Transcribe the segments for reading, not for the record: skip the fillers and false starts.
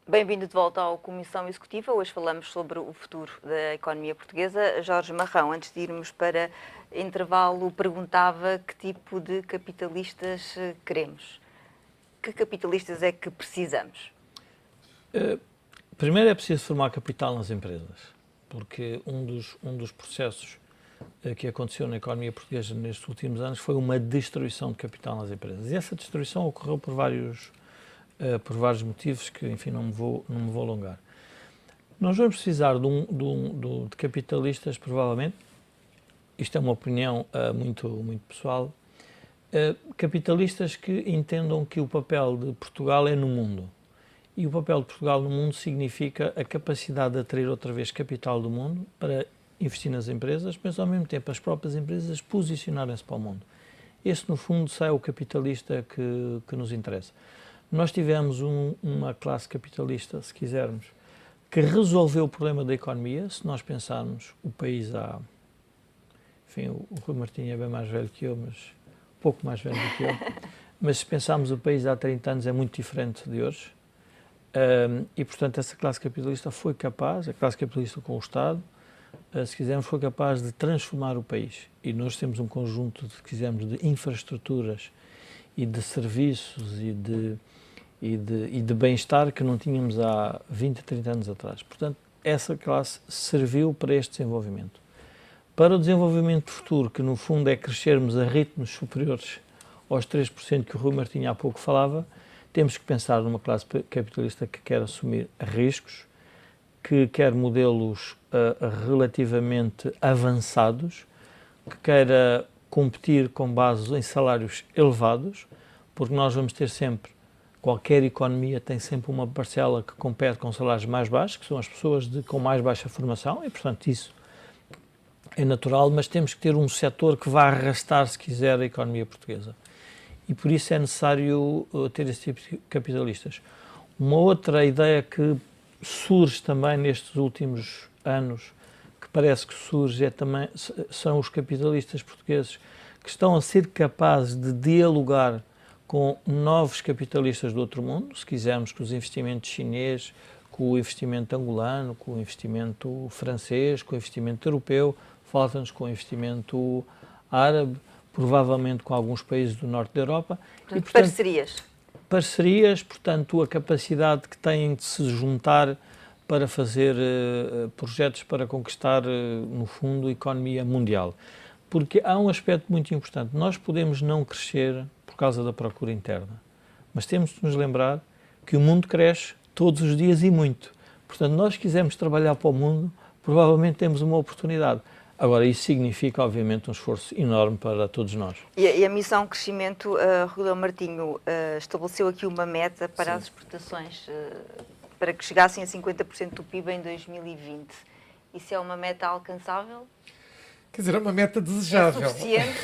Bem-vindo de volta ao Comissão Executiva. Hoje falamos sobre o futuro da economia portuguesa. Jorge Marrão, antes de irmos para intervalo, perguntava que tipo de capitalistas queremos. Que capitalistas é que precisamos? Primeiro é preciso formar capital nas empresas, porque um dos processos que aconteceu na economia portuguesa nestes últimos anos foi uma destruição de capital nas empresas. E essa destruição ocorreu por vários motivos que, enfim, não me vou alongar. Nós vamos precisar de capitalistas, provavelmente, isto é uma opinião muito pessoal, capitalistas que entendam que o papel de Portugal é no mundo. E o papel de Portugal no mundo significa a capacidade de atrair outra vez capital do mundo para investir nas empresas, mas ao mesmo tempo as próprias empresas posicionarem-se para o mundo. Esse, no fundo, é o capitalista que nos interessa. Nós tivemos uma classe capitalista, se quisermos, que resolveu o problema da economia. Se nós pensarmos o país há... Enfim, o Rui Martinho é bem mais velho que eu, mas pouco mais velho do que eu. Mas se pensarmos o país há 30 anos é muito diferente de hoje. E, portanto, essa classe capitalista foi capaz, a classe capitalista com o Estado, se quisermos, foi capaz de transformar o país. E nós temos um conjunto, se quisermos, de infraestruturas e de serviços e de bem-estar que não tínhamos há 20, 30 anos atrás. Portanto, essa classe serviu para este desenvolvimento. Para o desenvolvimento futuro, que no fundo é crescermos a ritmos superiores aos 3% que o Rui Martinho há pouco falava, temos que pensar numa classe capitalista que quer assumir riscos, que quer modelos relativamente avançados, que queira competir com base em salários elevados, porque nós vamos ter sempre, qualquer economia tem sempre uma parcela que compete com salários mais baixos, que são as pessoas com mais baixa formação, e portanto isso é natural, mas temos que ter um setor que vá arrastar, se quiser, a economia portuguesa. E por isso é necessário ter esse tipo de capitalistas. Uma outra ideia que surge também nestes últimos anos, que parece que surge, são os capitalistas portugueses que estão a ser capazes de dialogar com novos capitalistas do outro mundo, se quisermos, com os investimentos chineses, com o investimento angolano, com o investimento francês, com o investimento europeu, falta-nos com o investimento árabe, provavelmente com alguns países do norte da Europa. Portanto, parcerias. Parcerias, portanto, a capacidade que têm de se juntar para fazer projetos para conquistar, no fundo, a economia mundial. Porque há um aspecto muito importante. Nós podemos não crescer por causa da procura interna, mas temos de nos lembrar que o mundo cresce todos os dias e muito. Portanto, nós quisermos trabalhar para o mundo, provavelmente temos uma oportunidade. Agora, isso significa, obviamente, um esforço enorme para todos nós. E a missão Crescimento, Rui Martinho, estabeleceu aqui uma meta para as exportações, para que chegassem a 50% do PIB em 2020. Isso é uma meta alcançável? Quer dizer, é uma meta desejável. É suficiente?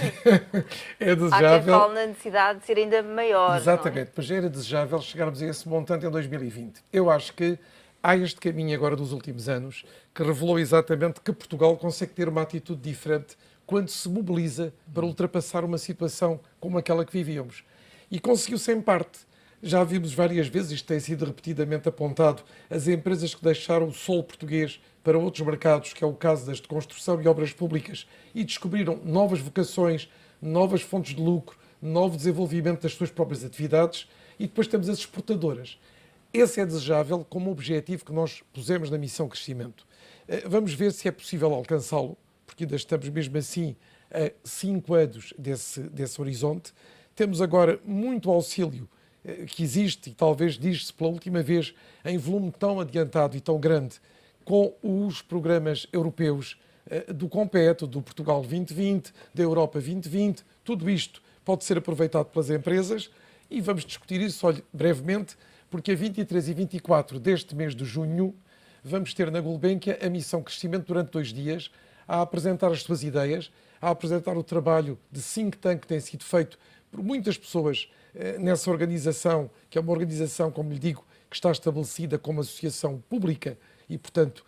É desejável. Há quem fale na necessidade de ser ainda maior. Exatamente, não é? Pois já era desejável chegarmos a esse montante em 2020. Eu acho que há este caminho agora dos últimos anos que revelou exatamente que Portugal consegue ter uma atitude diferente quando se mobiliza para ultrapassar uma situação como aquela que vivíamos. E conseguiu-se em parte. Já vimos várias vezes, isto tem sido repetidamente apontado, as empresas que deixaram o solo português para outros mercados, que é o caso das de construção e obras públicas, e descobriram novas vocações, novas fontes de lucro, novo desenvolvimento das suas próprias atividades, e depois temos as exportadoras. Esse é desejável como objetivo que nós pusemos na missão Crescimento. Vamos ver se é possível alcançá-lo, porque ainda estamos mesmo assim a 5 anos desse horizonte. Temos agora muito auxílio que existe, e talvez diz-se pela última vez, em volume tão adiantado e tão grande, com os programas europeus do Compete, do Portugal 2020, da Europa 2020. Tudo isto pode ser aproveitado pelas empresas e vamos discutir isso, brevemente, porque a 23 e 24 deste mês de junho vamos ter na Gulbenkian a missão Crescimento durante 2 dias, a apresentar as suas ideias, a apresentar o trabalho de think tank que tem sido feito por muitas pessoas nessa organização, que é uma organização, como lhe digo, que está estabelecida como associação pública e, portanto,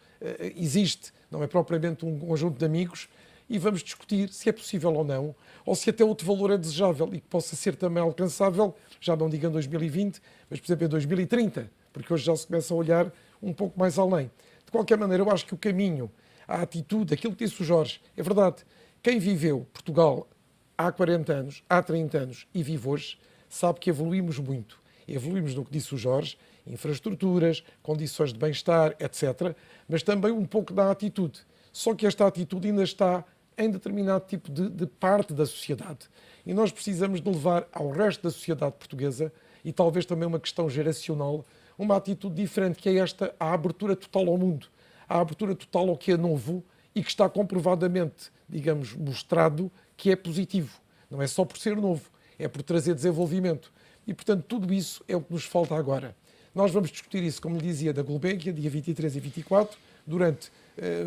existe, não é propriamente um conjunto de amigos, e vamos discutir se é possível ou não, ou se até outro valor é desejável e que possa ser também alcançável, já não digo em 2020, mas, por exemplo, em 2030. porque hoje já se começa a olhar um pouco mais além. De qualquer maneira, eu acho que o caminho, a atitude, aquilo que disse o Jorge, é verdade. Quem viveu Portugal há 40 anos, há 30 anos e vive hoje, sabe que evoluímos muito. Evoluímos no que disse o Jorge, infraestruturas, condições de bem-estar, etc., mas também um pouco da atitude. Só que esta atitude ainda está em determinado tipo de parte da sociedade. E nós precisamos de levar ao resto da sociedade portuguesa, e talvez também uma questão geracional, uma atitude diferente, que é esta, a abertura total ao mundo, a abertura total ao que é novo e que está comprovadamente, digamos, mostrado que é positivo. Não é só por ser novo, é por trazer desenvolvimento. E, portanto, tudo isso é o que nos falta agora. Nós vamos discutir isso, como lhe dizia, da Gulbenkian, dia 23 e 24, durante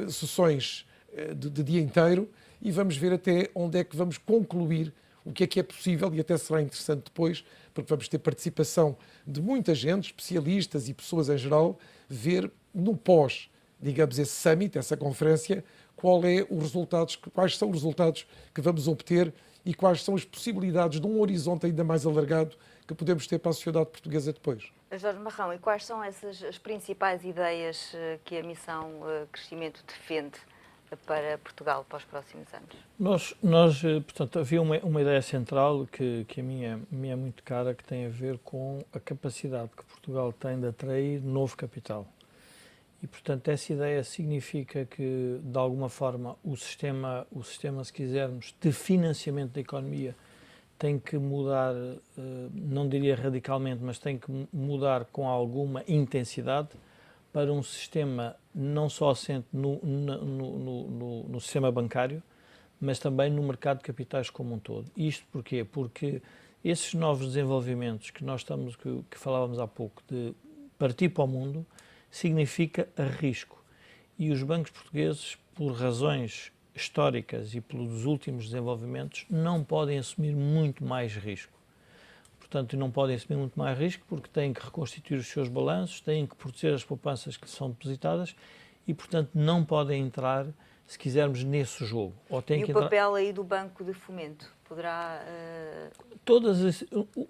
sessões de dia inteiro, e vamos ver até onde é que vamos concluir o que é possível, e até será interessante depois, porque vamos ter participação de muita gente, especialistas e pessoas em geral, ver no pós, digamos, esse summit, essa conferência, quais são os resultados que vamos obter e quais são as possibilidades de um horizonte ainda mais alargado que podemos ter para a sociedade portuguesa depois. Jorge Marrão, e quais são as principais ideias que a missão Crescimento defende para Portugal para os próximos anos? Portanto, havia uma ideia central que a minha é muito cara, que tem a ver com a capacidade que Portugal tem de atrair novo capital. E, portanto, essa ideia significa que, de alguma forma, o sistema, se quisermos, de financiamento da economia tem que mudar, não diria radicalmente, mas tem que mudar com alguma intensidade para um sistema não só assente no sistema bancário, mas também no mercado de capitais como um todo. Isto porquê? Porque esses novos desenvolvimentos que falávamos há pouco, de partir para o mundo, significa risco. E os bancos portugueses, por razões históricas e pelos últimos desenvolvimentos, não podem assumir muito mais risco. Portanto, não podem assumir muito mais risco porque têm que reconstituir os seus balanços, têm que proteger as poupanças que são depositadas e, portanto, não podem entrar, se quisermos, nesse jogo. E o papel aí do Banco de Fomento poderá...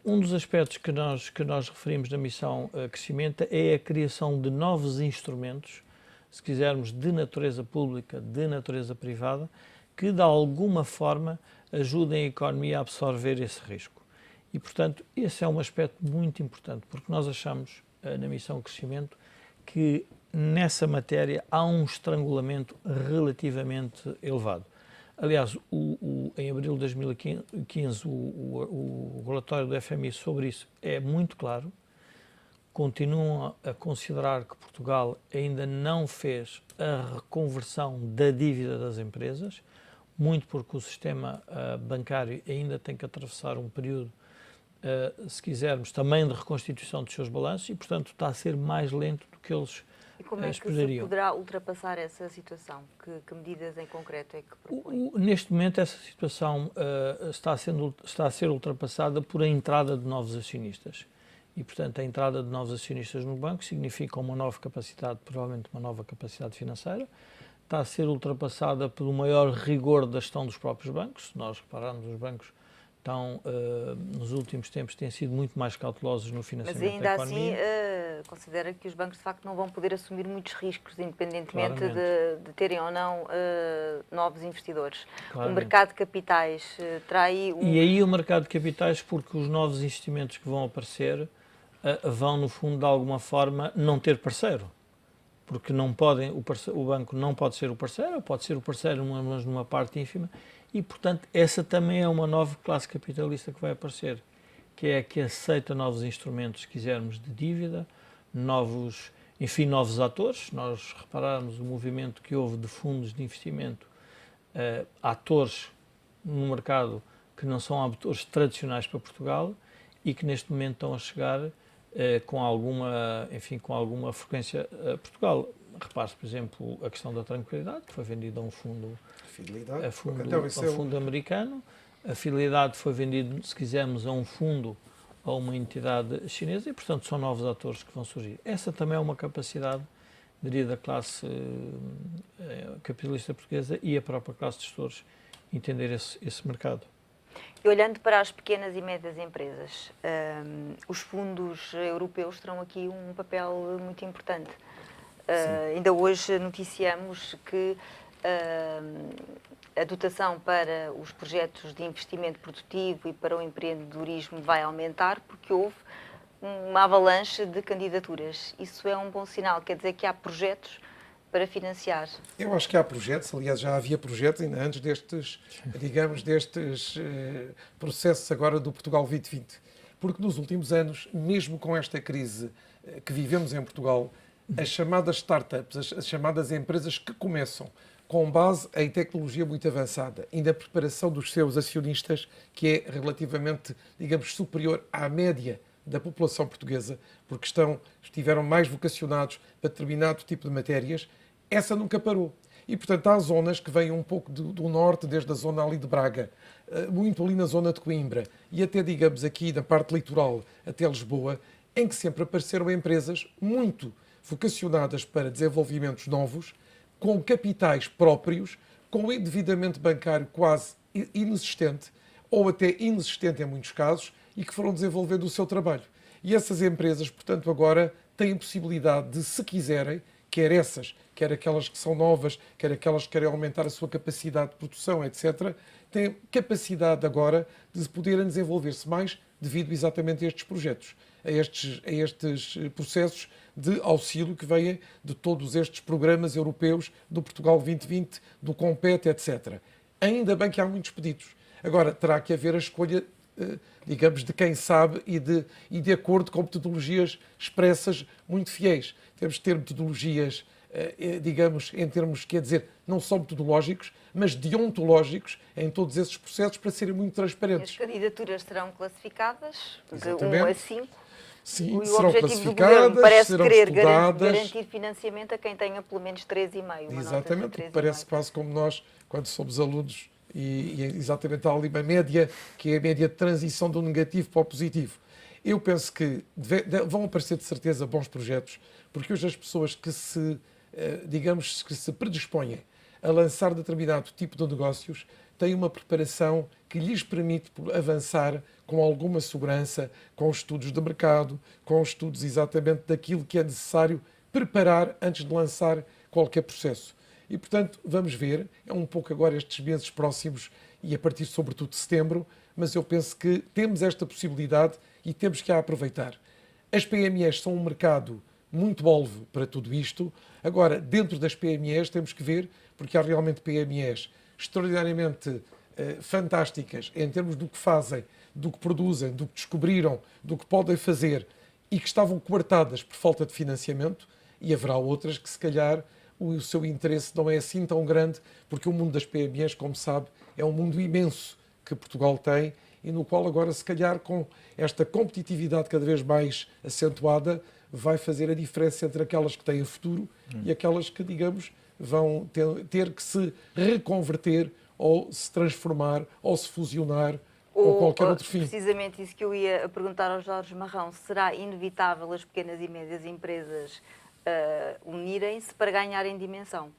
Um dos aspectos que nós referimos na missão Crescimento é a criação de novos instrumentos, se quisermos, de natureza pública, de natureza privada, que de alguma forma ajudem a economia a absorver esse risco. E, portanto, esse é um aspecto muito importante, porque nós achamos, na missão Crescimento, que nessa matéria há um estrangulamento relativamente elevado. Aliás, em abril de 2015, o relatório do FMI sobre isso é muito claro. Continuam a considerar que Portugal ainda não fez a reconversão da dívida das empresas, muito porque o sistema bancário ainda tem que atravessar um período, se quisermos, também de reconstituição dos seus balanços e, portanto, está a ser mais lento do que eles esperariam. E como é que se poderá ultrapassar essa situação? Que medidas em concreto é que propõe? Neste momento, essa situação está a ser ultrapassada por a entrada de novos acionistas. E, portanto, a entrada de novos acionistas no banco significa uma nova capacidade, provavelmente uma nova capacidade financeira. Está a ser ultrapassada pelo maior rigor da gestão dos próprios bancos. Se nós repararmos, os bancos estão, nos últimos tempos, têm sido muito mais cautelosos no financiamento da economia. Mas ainda assim, considera que os bancos, de facto, não vão poder assumir muitos riscos, independentemente de terem ou não novos investidores. Claramente. O mercado de capitais terá aí... E aí o mercado de capitais, porque os novos investimentos que vão aparecer vão, no fundo, de alguma forma, não ter parceiro. Porque não podem, o banco não pode ser o parceiro, pode ser o parceiro, mas numa parte ínfima, e, portanto, essa também é uma nova classe capitalista que vai aparecer, que é a que aceita novos instrumentos, se quisermos, de dívida, novos atores. Se nós repararmos o movimento que houve de fundos de investimento, atores no mercado que não são atores tradicionais para Portugal e que neste momento estão a chegar com alguma frequência a Portugal. Repare-se, por exemplo, a questão da tranquilidade, que foi vendida a um fundo, fundo americano. A fidelidade foi vendida, se quisermos, a um fundo, a uma entidade chinesa e, portanto, são novos atores que vão surgir. Essa também é uma capacidade, diria, da classe capitalista portuguesa e a própria classe de gestores entender esse mercado. E olhando para as pequenas e médias empresas, os fundos europeus terão aqui um papel muito importante. Ainda hoje noticiamos que a dotação para os projetos de investimento produtivo e para o empreendedorismo vai aumentar porque houve uma avalanche de candidaturas. Isso é um bom sinal, quer dizer que há projetos para financiar. Eu acho que há projetos, aliás, já havia projetos ainda antes destes, digamos, processos agora do Portugal 2020. Porque nos últimos anos, mesmo com esta crise que vivemos em Portugal, as chamadas startups, as chamadas empresas que começam com base em tecnologia muito avançada e na preparação dos seus acionistas, que é relativamente, digamos, superior à média da população portuguesa, porque estiveram mais vocacionados para determinado tipo de matérias, essa nunca parou. E, portanto, há zonas que vêm um pouco do norte, desde a zona ali de Braga, muito ali na zona de Coimbra, e até, digamos, aqui na parte litoral, até Lisboa, em que sempre apareceram empresas muito vocacionadas para desenvolvimentos novos, com capitais próprios, com endividamento bancário quase inexistente, ou até inexistente em muitos casos, e que foram desenvolvendo o seu trabalho. E essas empresas, portanto, agora têm possibilidade de, se quiserem, quer essas, quer aquelas que são novas, quer aquelas que querem aumentar a sua capacidade de produção, etc., têm capacidade agora de poderem desenvolver-se mais devido exatamente a estes projetos, a estes processos de auxílio que vêm de todos estes programas europeus do Portugal 2020, do Compete, etc. Ainda bem que há muitos pedidos. Agora, terá que haver a escolha, digamos, de quem sabe e de acordo com metodologias expressas muito fiéis. Temos de ter metodologias, digamos, em termos, quer dizer, não só metodológicos, mas deontológicos em todos esses processos para serem muito transparentes. As candidaturas serão classificadas Exatamente. de 1 a 5. Sim, o serão objetivo do classificadas, governo parece serão querer estudadas. garantir financiamento a quem tenha pelo menos 3,5. Exatamente, parece quase como nós, quando somos alunos, e exatamente há ali uma média, que é a média de transição do negativo para o positivo. Eu penso que vão aparecer de certeza bons projetos, porque hoje as pessoas que digamos, que se predispõem a lançar determinado tipo de negócios têm uma preparação que lhes permite avançar com alguma segurança, com estudos de mercado, com estudos exatamente daquilo que é necessário preparar antes de lançar qualquer processo. E, portanto, vamos ver, é um pouco agora estes meses próximos e a partir, sobretudo, de setembro, mas eu penso que temos esta possibilidade e temos que a aproveitar. As PMEs são um mercado muito alvo para tudo isto. Agora, dentro das PMEs, temos que ver, porque há realmente PMEs extraordinariamente fantásticas em termos do que fazem, do que produzem, do que descobriram, do que podem fazer e que estavam coartadas por falta de financiamento, e haverá outras que, se calhar, o seu interesse não é assim tão grande, porque o mundo das PMEs, como sabe, é um mundo imenso que Portugal tem e no qual agora, se calhar, com esta competitividade cada vez mais acentuada, vai fazer a diferença entre aquelas que têm futuro e aquelas que, digamos, vão ter que se reconverter ou se transformar ou se fusionar ou qualquer outro fim. Precisamente isso que eu ia perguntar ao Jorge Marrão. Será inevitável as pequenas e médias empresas unirem-se para ganharem dimensão?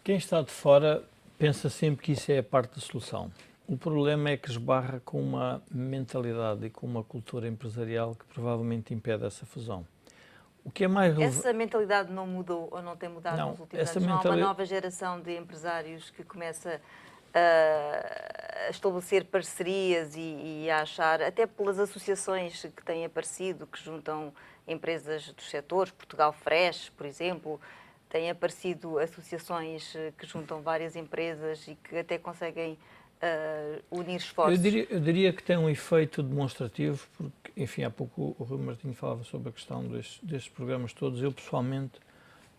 Quem está de fora pensa sempre que isso é a parte da solução. O problema é que esbarra com uma mentalidade e com uma cultura empresarial que provavelmente impede essa fusão. O que é mais Essa mentalidade não mudou ou não tem mudado nos últimos anos? Não há uma nova geração de empresários que começa a estabelecer parcerias e a achar, até pelas associações que têm aparecido, que juntam empresas dos setores, Portugal Fresh, por exemplo, têm aparecido associações que juntam várias empresas e que até conseguem unir esforços. Eu diria que tem um efeito demonstrativo, porque, enfim, há pouco o Rui Martinho falava sobre a questão destes programas todos. Eu, pessoalmente,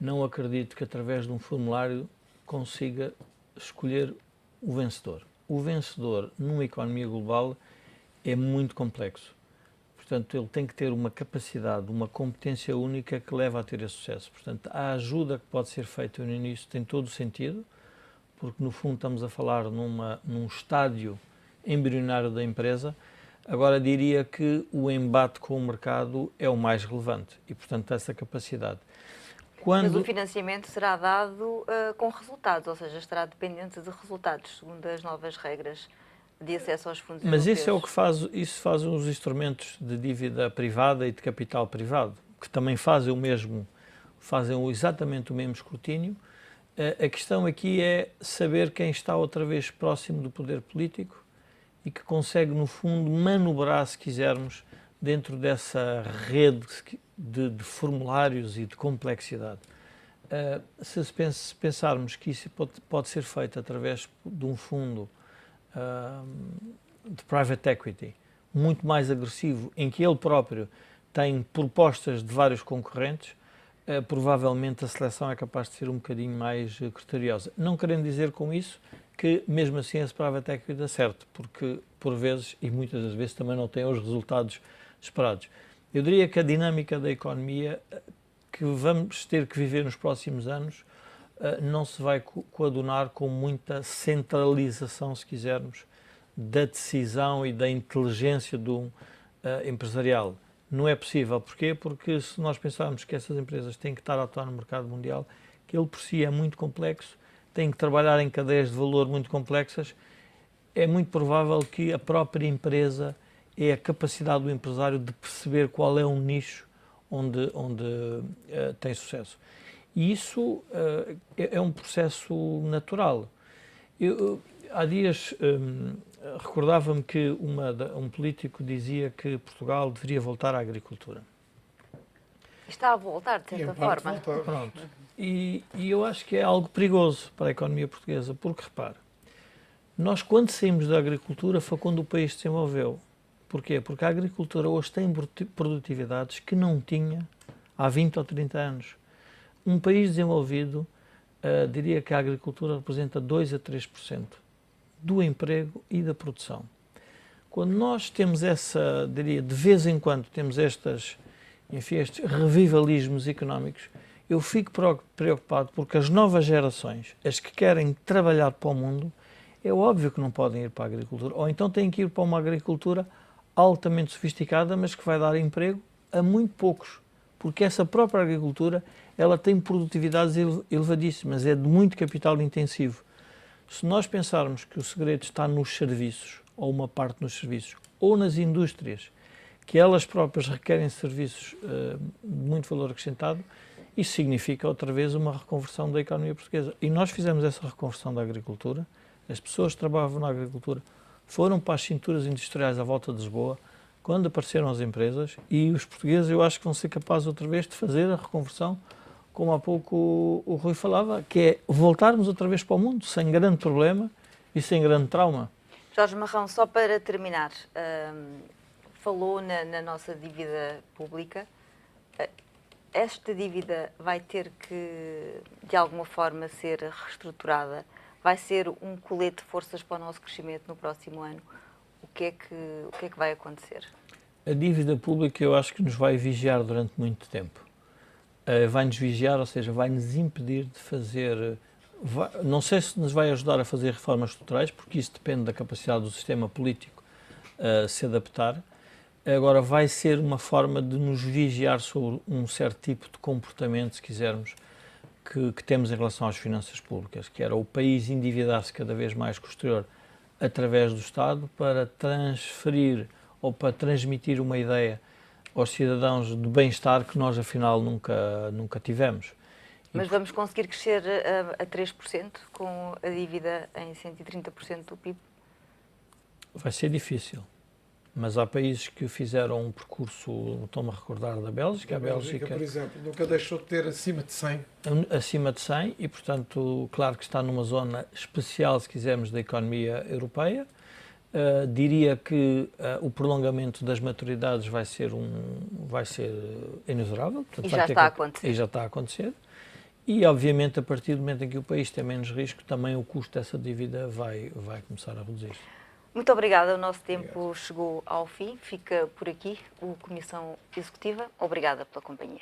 não acredito que através de um formulário consiga escolher o vencedor. O vencedor, numa economia global, é muito complexo. Portanto, ele tem que ter uma capacidade, uma competência única que leva a ter esse sucesso. Portanto, a ajuda que pode ser feita no início tem todo o sentido, porque no fundo estamos a falar num estádio embrionário da empresa. Agora diria que o embate com o mercado é o mais relevante e, portanto, essa capacidade. Mas o financiamento será dado com resultados, ou seja, estará dependente de resultados, segundo as novas regras de acesso aos fundos europeus. Mas isso é o que fazem os instrumentos de dívida privada e de capital privado, que também fazem exatamente o mesmo escrutínio. A questão aqui é saber quem está outra vez próximo do poder político e que consegue, no fundo, manobrar, se quisermos, dentro dessa rede de formulários e de complexidade. Se pensarmos que isso pode ser feito através de um fundo de private equity muito mais agressivo, em que ele próprio tem propostas de vários concorrentes, provavelmente a seleção é capaz de ser um bocadinho mais criteriosa. Não querendo dizer com isso que, mesmo assim, esse private equity dá certo, porque, por vezes, e muitas das vezes, também não tem os resultados esperados. Eu diria que a dinâmica da economia que vamos ter que viver nos próximos anos não se vai coadunar com muita centralização, se quisermos, da decisão e da inteligência do empresarial. Não é possível. Porquê? Porque se nós pensarmos que essas empresas têm que estar a atuar no mercado mundial, que ele por si é muito complexo, têm que trabalhar em cadeias de valor muito complexas, é muito provável que a própria empresa é a capacidade do empresário de perceber qual é um nicho onde tem sucesso. E isso é um processo natural. Há dias recordava-me que um político dizia que Portugal deveria voltar à agricultura. Está a voltar, de certa forma. Pronto. E eu acho que é algo perigoso para a economia portuguesa, porque, repara, nós quando saímos da agricultura foi quando o país se desenvolveu. Porquê? Porque a agricultura hoje tem produtividades que não tinha há 20 ou 30 anos. Um país desenvolvido, diria que a agricultura representa 2 a 3% do emprego e da produção. Quando nós temos diria, de vez em quando temos estes revivalismos económicos, eu fico preocupado porque as novas gerações, as que querem trabalhar para o mundo, é óbvio que não podem ir para a agricultura, ou então têm que ir para uma agricultura altamente sofisticada, mas que vai dar emprego a muito poucos, porque essa própria agricultura ela tem produtividades elevadíssimas, é de muito capital intensivo. Se nós pensarmos que o segredo está nos serviços, ou uma parte nos serviços, ou nas indústrias, que elas próprias requerem serviços de muito valor acrescentado, isso significa outra vez uma reconversão da economia portuguesa. E nós fizemos essa reconversão da agricultura, as pessoas que trabalhavam na agricultura foram para as cinturas industriais à volta de Lisboa, quando apareceram as empresas, e os portugueses eu acho que vão ser capazes outra vez de fazer a reconversão, como há pouco o Rui falava, que é voltarmos outra vez para o mundo, sem grande problema e sem grande trauma. Jorge Marrão, só para terminar, falou na nossa dívida pública. Esta dívida vai ter que, de alguma forma, ser reestruturada? Vai ser um colete de forças para o nosso crescimento no próximo ano? O que é que vai acontecer? A dívida pública eu acho que nos vai vigiar durante muito tempo. Vai-nos vigiar, ou seja, vai-nos impedir de fazer... Não sei se nos vai ajudar a fazer reformas estruturais, porque isso depende da capacidade do sistema político se adaptar. Agora, vai ser uma forma de nos vigiar sobre um certo tipo de comportamento, se quisermos, que temos em relação às finanças públicas, que era o país endividar-se cada vez mais com o exterior através do Estado para transferir ou para transmitir uma ideia aos cidadãos de bem-estar que nós, afinal, nunca tivemos. Mas vamos conseguir crescer a 3% com a dívida em 130% do PIB? Vai ser difícil. Mas há países que fizeram um percurso, estou-me a recordar da Bélgica. A Bélgica, por exemplo, nunca deixou de ter acima de 100. Acima de 100 e, portanto, claro que está numa zona especial, se quisermos, da economia europeia. Diria que o prolongamento das maturidades vai ser inexorável. Portanto, e já está a acontecer. E já está a acontecer. E, obviamente, a partir do momento em que o país tem menos risco, também o custo dessa dívida vai começar a reduzir. Muito obrigada, o nosso tempo chegou ao fim. Fica por aqui o Comissão Executiva. Obrigada pela companhia.